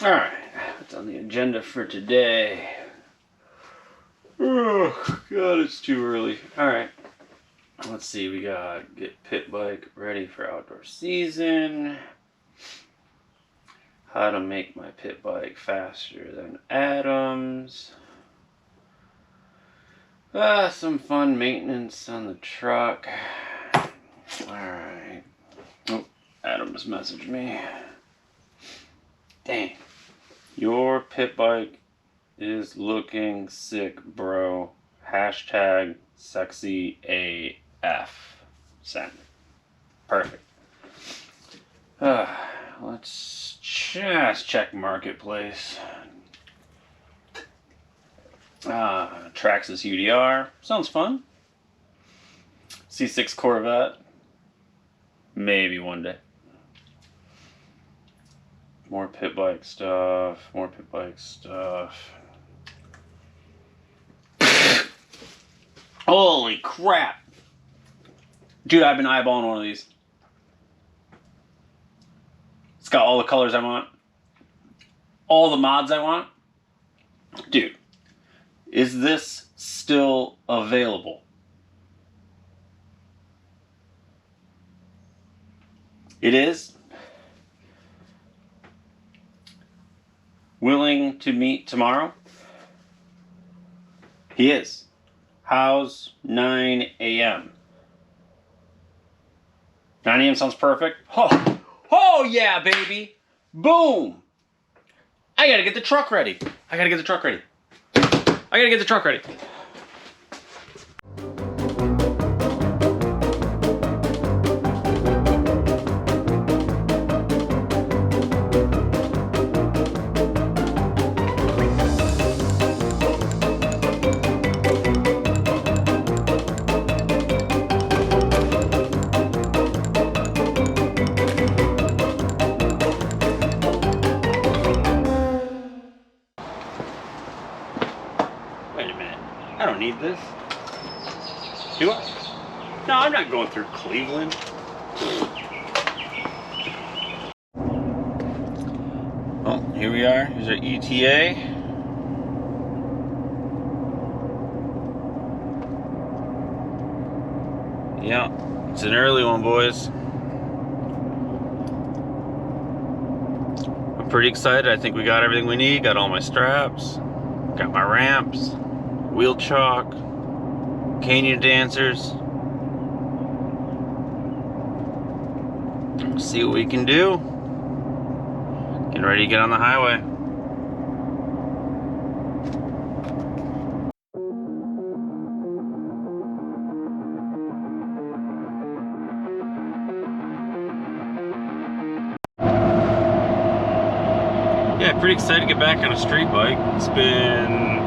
Alright, what's on the agenda for today? Oh, God, it's too early. Alright, let's see. We got get pit bike ready for outdoor season. How to make my pit bike faster than Adam's. Some fun maintenance on the truck. Alright. Oh, Adam just messaged me. Dang. Your pit bike is looking sick, bro. Hashtag sexy AF. Send. Perfect. Let's just check Marketplace. Traxxas UDR. Sounds fun. C6 Corvette. Maybe one day. More pit bike stuff. More pit bike stuff. Holy crap. Dude, I've been eyeballing one of these. It's got all the colors I want. All the mods I want. Dude, is this still available? It is. Willing to meet tomorrow? He is. How's 9 a.m.? 9 a.m. sounds perfect. Oh yeah, baby. Boom. I gotta get the truck ready. Wait a minute. I don't need this. Do I? No, I'm not going through Cleveland. Well, here we are. Here's our ETA. Yeah, it's an early one, boys. I'm pretty excited. I think we got everything we need. Got all my straps. Got my ramps. Wheel chalk. Canyon dancers. See what we can do. Getting ready to get on the highway. Yeah, pretty excited to get back on a street bike. It's been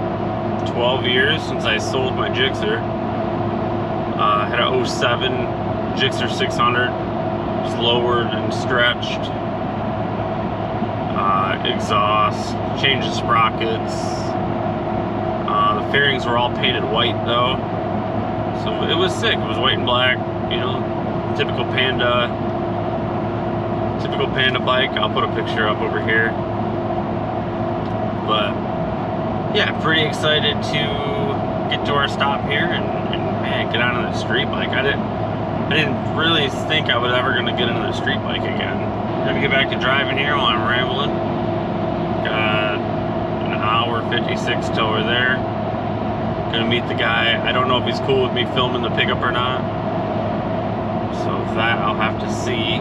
12 years since I sold my Gixxer. I had a 07 Gixxer 600. It's lowered and stretched. Exhaust, changed the sprockets. The fairings were all painted white though. So it was sick. It was white and black, you know, typical Panda bike. I'll put a picture up over here. But yeah, pretty excited to get to our stop here and man, get on the street bike. I didn't really think I was ever gonna get into the street bike again. Gonna get back to driving here while I'm rambling. Got an hour 56 till we're there. Gonna meet the guy. I don't know if he's cool with me filming the pickup or not. So that I'll have to see.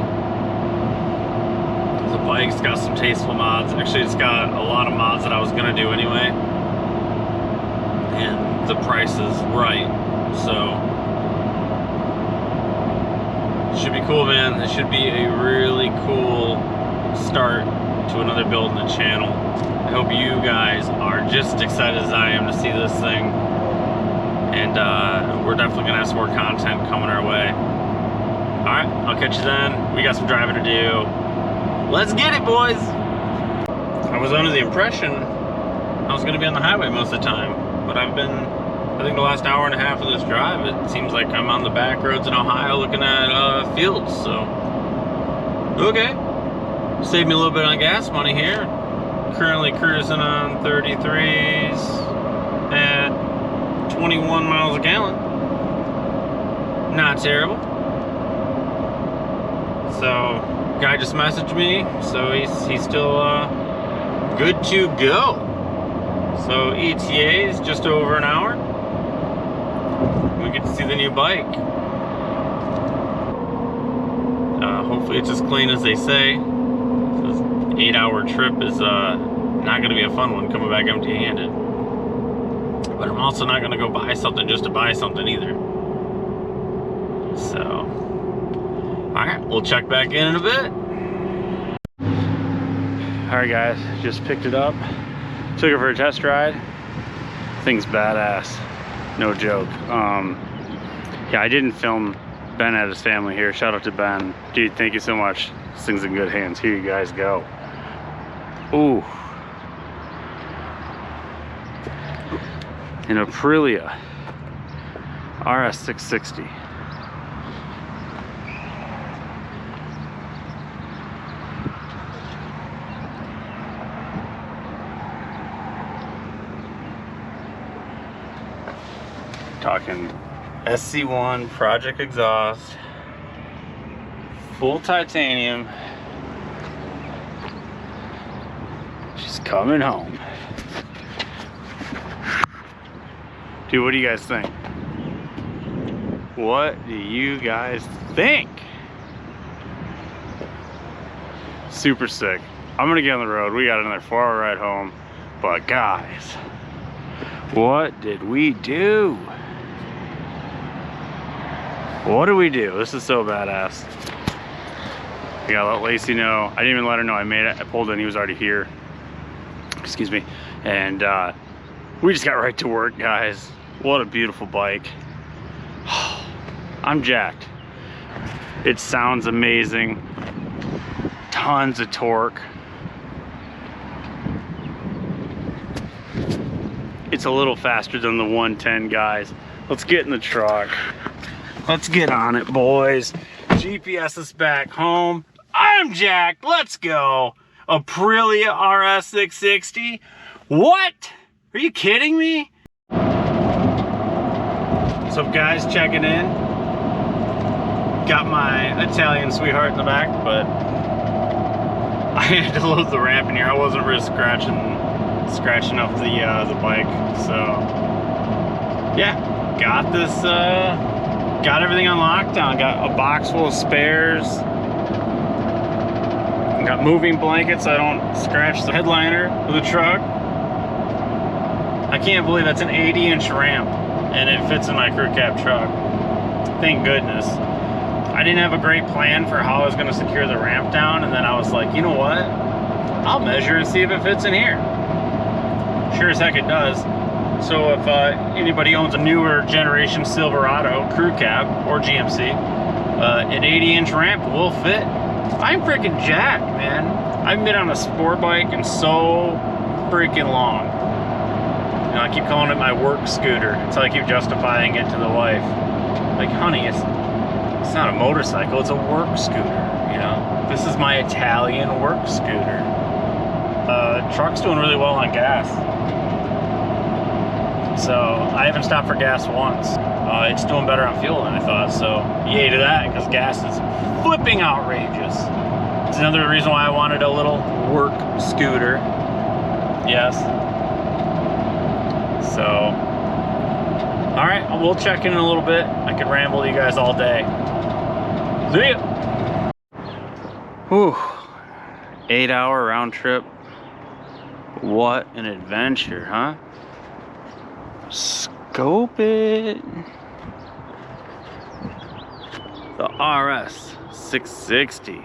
The bike's got some tasteful mods. Actually, it's got a lot of mods that I was gonna do anyway. And the price is right. So should be cool, man. This should be a really cool start to another build in the channel. I hope you guys are just excited as I am to see this thing. And we're definitely gonna have some more content coming our way. Alright, I'll catch you then. We got some driving to do. Let's get it, boys! I was under the impression I was gonna be on the highway most of the time, but I've been, I think the last hour and a half of this drive, it seems like I'm on the back roads in Ohio looking at fields, so okay. Saved me a little bit on gas money here. currently cruising on 33s at 21 miles a gallon. Not terrible. So, guy just messaged me, so he's still good to go. So ETA is just over an hour. We get to see the new bike. Hopefully it's as clean as they say. This 8-hour trip is not going to be a fun one, coming back empty-handed. But I'm also not going to go buy something just to buy something either. So, alright, we'll check back in a bit. Alright guys, just picked it up. Took it for a test ride. Thing's badass. No joke. Yeah, I didn't film. Ben had his family here. Shout out to Ben. Dude, thank you so much. This thing's in good hands. Here you guys go. Ooh. An Aprilia RS660. Talking SC1 project exhaust, full titanium. She's coming home. Dude, what do you guys think? What do you guys think? Super sick. I'm gonna get on the road. We got another 4-hour ride home. But guys, what did we do? What do we do? This is so badass. I gotta let Lacey know. I didn't even let her know I made it. I pulled in, he was already here. Excuse me. And we just got right to work, guys. What a beautiful bike. I'm jacked. It sounds amazing. Tons of torque. It's a little faster than the 110, guys. Let's get in the truck. Let's get on it, boys. GPS is back home. I'm jacked. Let's go. Aprilia RS660. What? Are you kidding me? What's up, guys? Checking in. Got my Italian sweetheart in the back, but I had to load the ramp in here. I wasn't really scratching up the bike. So yeah, got this. Got everything on lockdown. Got a box full of spares. Got moving blankets so I don't scratch the headliner of the truck. I can't believe that's an 80-inch ramp and it fits in my crew cab truck. Thank goodness. I didn't have a great plan for how I was going to secure the ramp down, and then I was like, you know what? I'll measure and see if it fits in here. Sure as heck it does. So if anybody owns a newer generation Silverado crew cab or GMC, an 80-inch ramp will fit. I'm freaking jacked, man. I haven't been on a sport bike in so freaking long. You know, I keep calling it my work scooter until I keep justifying it to the wife. Like, honey, it's not a motorcycle, it's a work scooter, you know? This is my Italian work scooter. Truck's doing really well on gas. So I haven't stopped for gas once. It's doing better on fuel than I thought, so yay to that, because gas is flipping outrageous. It's another reason why I wanted a little work scooter. Yes. So, all right, we'll check in a little bit. I could ramble to you guys all day. See ya. Whew. 8-hour round trip. What an adventure, huh? Scope it. The RS660.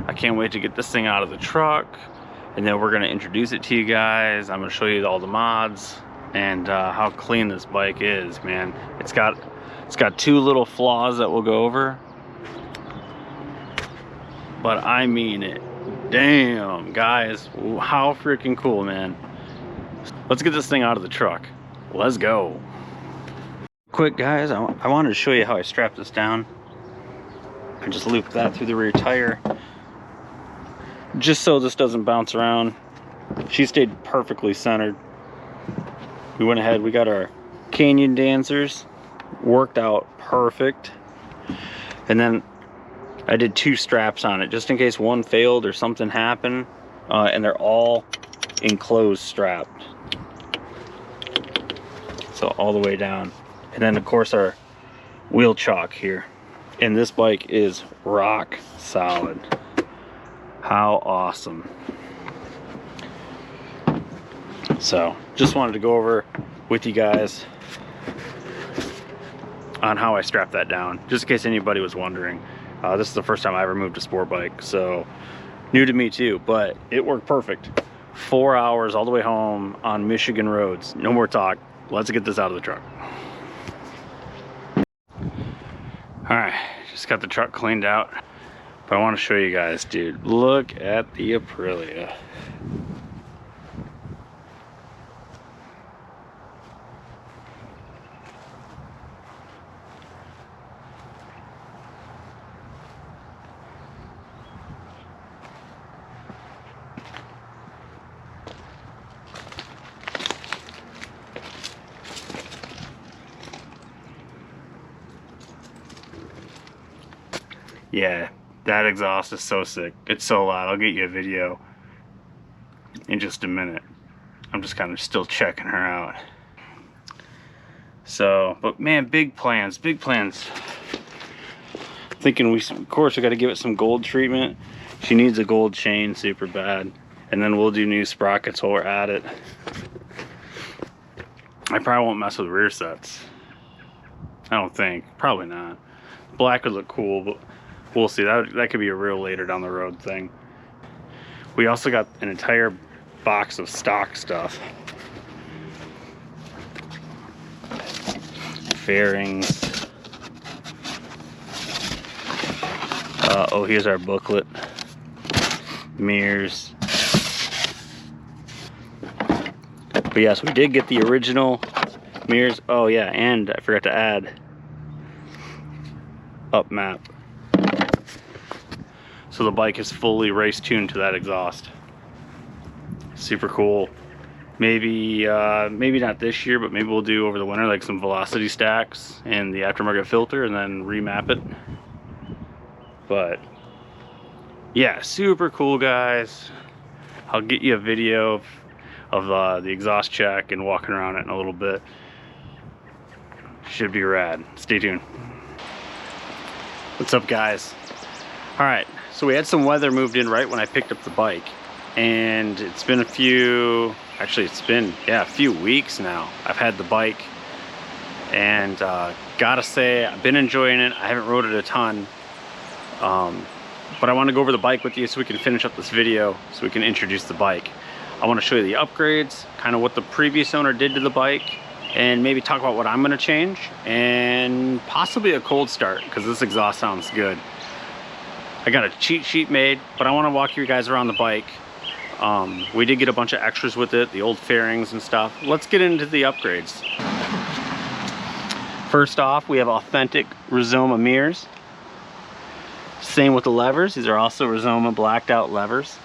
I can't wait to get this thing out of the truck, and then we're going to introduce it to you guys. I'm going to show you all the mods and how clean this bike is, man. It's got 2 little flaws that we'll go over, but I mean it. Damn, guys, how freaking cool, man. Let's get this thing out of the truck. Let's go. Quick, guys, I wanted to show you how I strap this down. I just looped that through the rear tire just so this doesn't bounce around. She stayed perfectly centered. We went ahead, we got our canyon dancers, worked out perfect. And then I did 2 straps on it, just in case one failed or something happened. And they're all enclosed strapped. So all the way down. And then of course our wheel chock here. And this bike is rock solid. How awesome. So just wanted to go over with you guys on how I strap that down, just in case anybody was wondering. This is the first time I ever moved a sport bike, so new to me too, but it worked perfect. 4 hours all the way home on Michigan roads. No more talk. Let's get this out of the truck. All right, just got the truck cleaned out, but I want to show you guys, dude. Look at the Aprilia. Yeah, that exhaust is so sick. It's so loud. I'll get you a video in just a minute. I'm just kind of still checking her out. So, but man, big plans, big plans. Thinking of course we got to give it some gold treatment. She needs a gold chain super bad. And then we'll do new sprockets while we're at it. I probably won't mess with rear sets. I don't think, probably not. Black would look cool, but we'll see. That could be a real later down the road thing. We also got an entire box of stock stuff. Fairings. Oh, here's our booklet. Mirrors. But yes, we did get the original mirrors. Oh yeah, and I forgot to add up map. So the bike is fully race tuned to that exhaust. Super cool. Maybe maybe not this year, but maybe we'll do over the winter like some velocity stacks and the aftermarket filter and then remap it. But yeah, super cool, guys. I'll get you a video of the exhaust check and walking around it in a little bit. Should be rad. Stay tuned. What's up, guys? All right, so we had some weather moved in right when I picked up the bike, and it's been a few, actually it's been, yeah, a few weeks now I've had the bike, and gotta say I've been enjoying it. I haven't rode it a ton, but I want to go over the bike with you so we can finish up this video, so we can introduce the bike. I want to show you the upgrades, kind of what the previous owner did to the bike, and maybe talk about what I'm going to change, and possibly a cold start, because this exhaust sounds good. I got a cheat sheet made, but I want to walk you guys around the bike. We did get a bunch of extras with it, the old fairings and stuff. Let's get into the upgrades. First off, we have authentic Rizoma mirrors. Same with the levers. These are also Rizoma blacked out levers.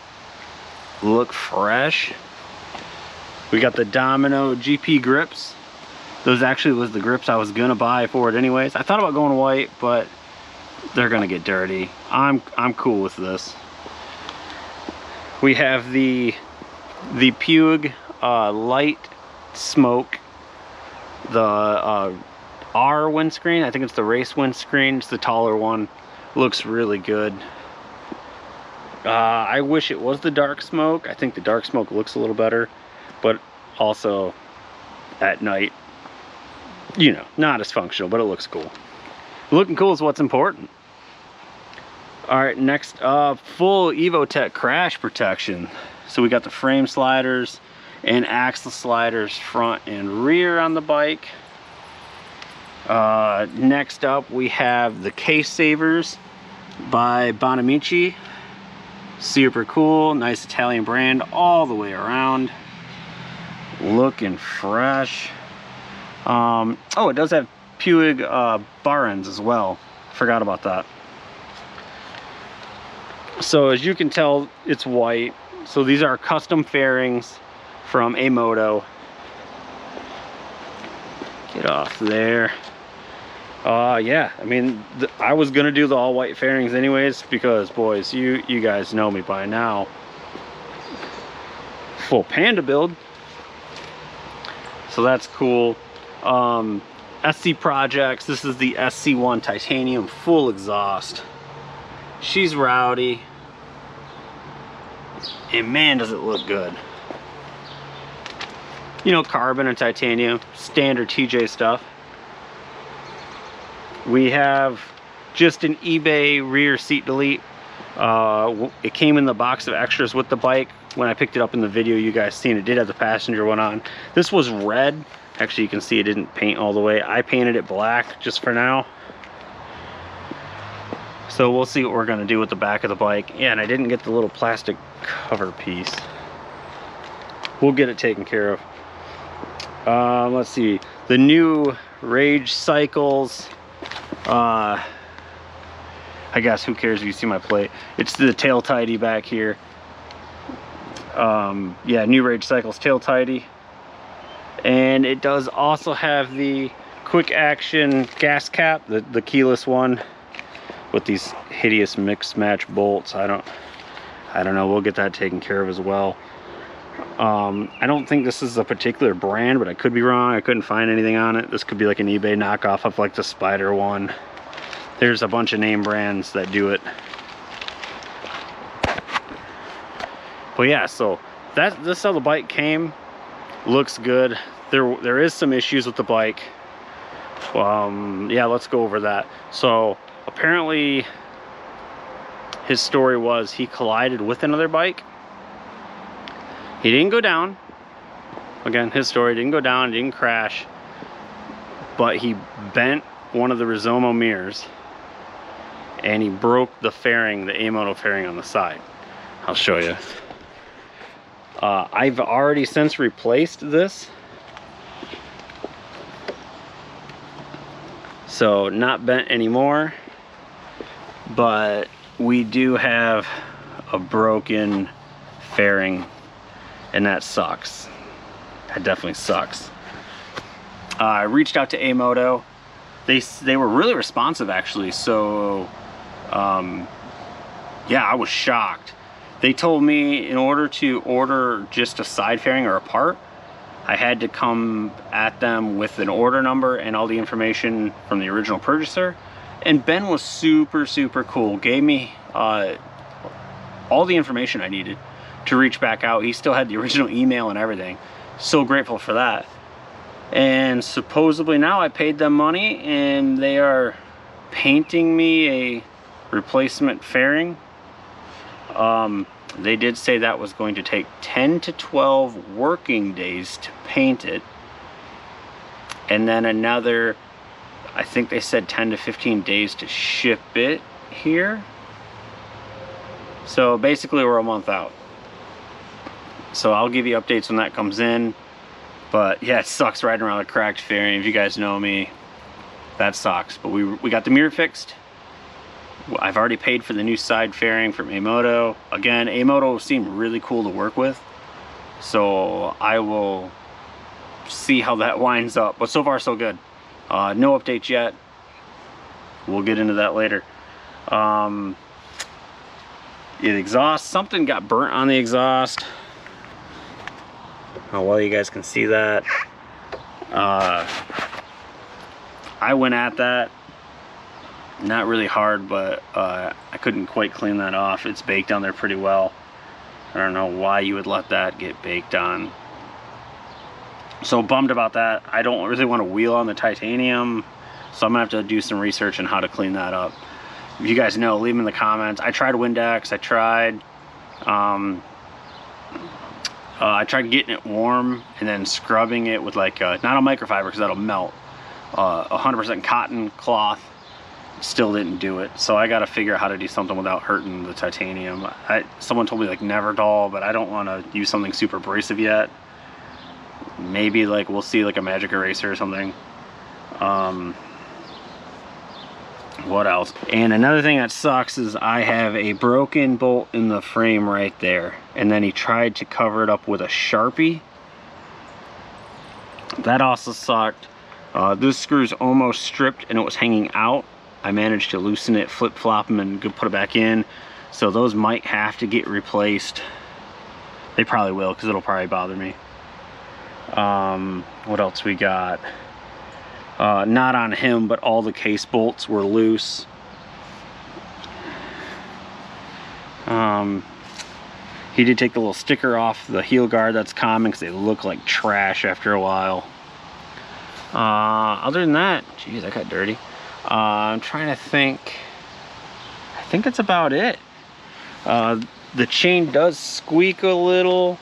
Look fresh. We got the Domino GP grips. Those actually was the grips I was gonna buy for it anyways. I thought about going white, but they're gonna get dirty. I'm cool with this. We have the Puig light smoke, the R windscreen. I think it's the race windscreen. It's the taller one. Looks really good. I wish it was the dark smoke. I think the dark smoke looks a little better, but also at night, you know, not as functional, but it looks cool. Looking cool is what's important. All right, next up, full Evotech crash protection. So we got the frame sliders and axle sliders front and rear on the bike. Next up, we have the case savers by Bonamici. Super cool, nice Italian brand all the way around. Looking fresh. Oh, it does have Puig bar ends as well. Forgot about that. So as you can tell, it's white, So these are custom fairings from Amoto. Get off there. Yeah, I mean, I was gonna do the all white fairings anyways, because boys, you guys know me by now. Full Panda build. So that's cool. SC Projects, this is the SC1 titanium full exhaust. She's rowdy. And man, does it look good. You know, carbon and titanium, standard TJ stuff. We have just an eBay rear seat delete. It came in the box of extras with the bike. When I picked it up in the video, you guys seen it did have the passenger one on. This was red. Actually, you can see it didn't paint all the way. I painted it black just for now. So we'll see what we're gonna do with the back of the bike. Yeah, and I didn't get the little plastic cover piece. We'll get it taken care of. Let's see, the new Rage Cycles. I guess who cares if you see my plate. It's the tail tidy back here. Yeah, new Rage Cycles tail tidy. And it does also have the quick action gas cap, the keyless one, with these hideous mix match bolts. I don't know, we'll get that taken care of as well. I don't think this is a particular brand, but I could be wrong. I couldn't find anything on it. This could be like an eBay knockoff of like the Spider one. There's a bunch of name brands that do it. But yeah, so this is how the bike came. Looks good. There is some issues with the bike. Yeah, let's go over that. So apparently his story was he collided with another bike. He didn't go down. Again, his story didn't go down, didn't crash, but he bent one of the Rizomo mirrors and he broke the fairing, the Amoto fairing on the side. I'll show you. I've already since replaced this. So not bent anymore, but we do have a broken fairing, and that sucks. That definitely sucks. I reached out to Amoto. They were really responsive actually, so yeah, I was shocked. They told me in order to order just a side fairing or a part, I had to come at them with an order number and all the information from the original purchaser. And Ben was super cool, gave me all the information I needed to reach back out. He still had the original email and everything. So grateful for that. And supposedly now I paid them money and they are painting me a replacement fairing. They did say that was going to take 10 to 12 working days to paint it, and then another, I think they said 10 to 15 days to ship it here. So basically we're a month out. So I'll give you updates when that comes in. But yeah, it sucks riding around a cracked fairing. If you guys know me, that sucks. But we got the mirror fixed. I've already paid for the new side fairing from Amoto. Again, Amoto seemed really cool to work with, so I will see how that winds up. But so far so good. No updates yet. We'll get into that later. The exhaust, something got burnt on the exhaust. Oh, well, you guys can see that. I went at that. Not really hard, but I couldn't quite clean that off. It's baked on there pretty well. I don't know why you would let that get baked on. So bummed about that. I don't really want to wheel on the titanium, so I'm gonna have to do some research on how to clean that up. If you guys know, leave them in the comments. I tried Windex. I tried getting it warm and then scrubbing it with like not a microfiber because that'll melt. 100% cotton cloth. Still didn't do it, so I got to figure out how to do something without hurting the titanium. Someone told me like Neverdoll, but I don't want to use something super abrasive yet. Maybe like we'll see like a magic eraser or something. What else? And another thing that sucks is I have a broken bolt in the frame right there, and then he tried to cover it up with a Sharpie. That also sucked. This screw's almost stripped and it was hanging out. I managed to loosen it, flip-flop them, and put it back in. So those might have to get replaced. They probably will, because it'll probably bother me. What else we got? Not on him, but all the case bolts were loose. He did take the little sticker off the heel guard. That's common because they look like trash after a while. Other than that, geez, that got dirty. I'm trying to think. I think that's about it. The chain does squeak a little,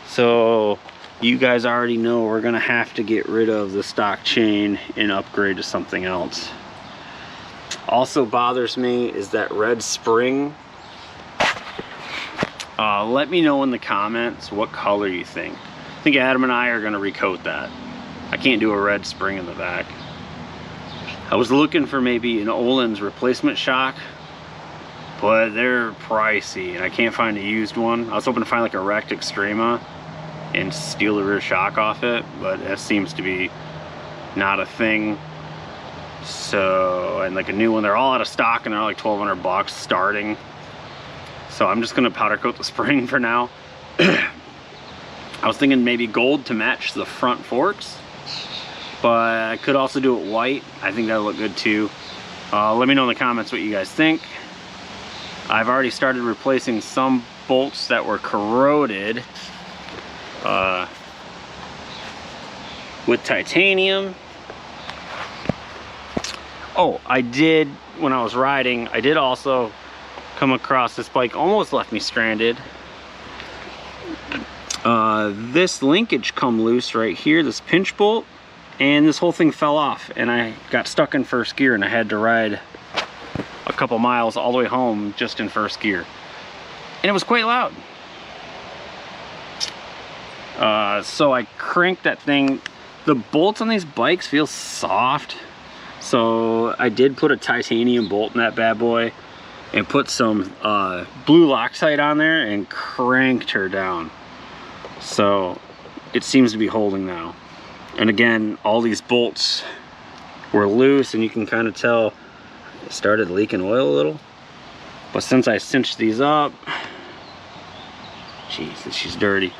so you guys already know we're gonna have to get rid of the stock chain and upgrade to something else. Also bothers me is that red spring. Let me know in the comments what color you think. I think Adam and I are gonna recoat that. I can't do a red spring in the back. I was looking for maybe an Olin's replacement shock, but they're pricey and I can't find a used one. I was hoping to find like a wrecked Extrema and steal the rear shock off it, but that seems to be not a thing. So, and like a new one, they're all out of stock and they're like 1,200 bucks starting. So I'm just gonna powder coat the spring for now. I was thinking maybe gold to match the front forks, but I could also do it white. I think that'll look good too. Let me know in the comments what you guys think. I've already started replacing some bolts that were corroded with titanium. Oh, I did, when I was riding, I did also come across this bike, almost left me stranded. This linkage come loose right here, this pinch bolt, and this whole thing fell off and I got stuck in first gear and I had to ride a couple miles all the way home just in first gear. And it was quite loud. So I cranked that thing. The bolts on these bikes feel soft. So I did put a titanium bolt in that bad boy and put some blue Loctite on there and cranked her down. So it seems to be holding now. And again, all these bolts were loose and you can kind of tell it started leaking oil a little. But since I cinched these up, jeez, she's dirty.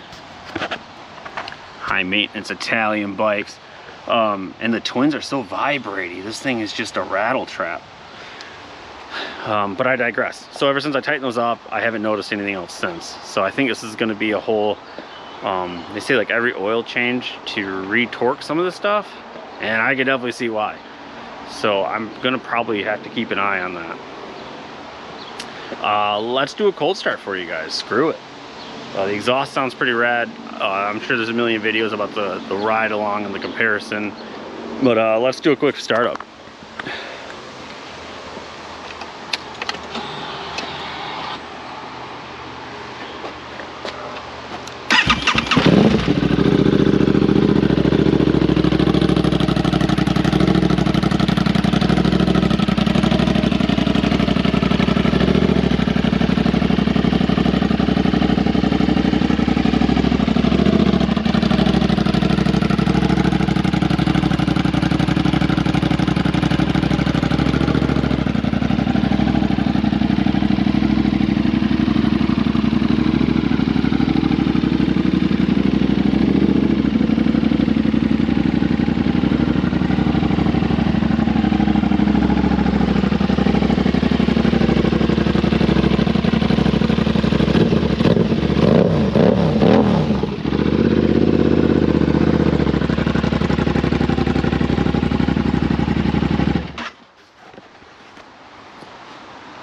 High maintenance Italian bikes. And the twins are so vibraty. This thing is just a rattle trap. But I digress. So ever since I tightened those up, I haven't noticed anything else since. So I think this is gonna be a whole, they say like every oil change to re-torque some of this stuff. And I can definitely see why. So I'm gonna probably have to keep an eye on that. Let's do a cold start for you guys. Screw it. The exhaust sounds pretty rad. I'm sure there's a million videos about the ride along and the comparison. But let's do a quick startup.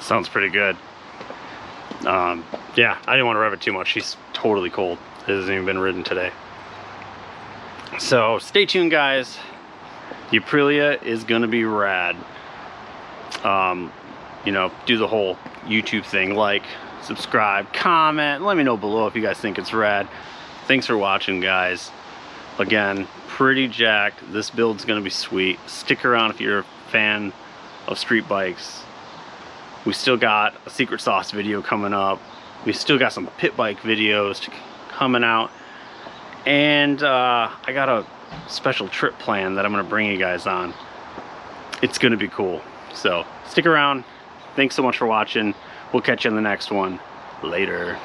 Sounds pretty good. Yeah, I didn't want to rev it too much. She's totally cold. It hasn't even been ridden today. So stay tuned, guys. The Aprilia is gonna be rad. You know, do the whole YouTube thing, like, subscribe, comment, let me know below if you guys think it's rad. Thanks for watching, guys. Again, pretty jacked. This build's gonna be sweet. Stick around if you're a fan of street bikes. We still got a secret sauce video coming up. We still got some pit bike videos coming out. And I got a special trip plan that I'm gonna bring you guys on. It's gonna be cool. So stick around. Thanks so much for watching. We'll catch you in the next one. Later.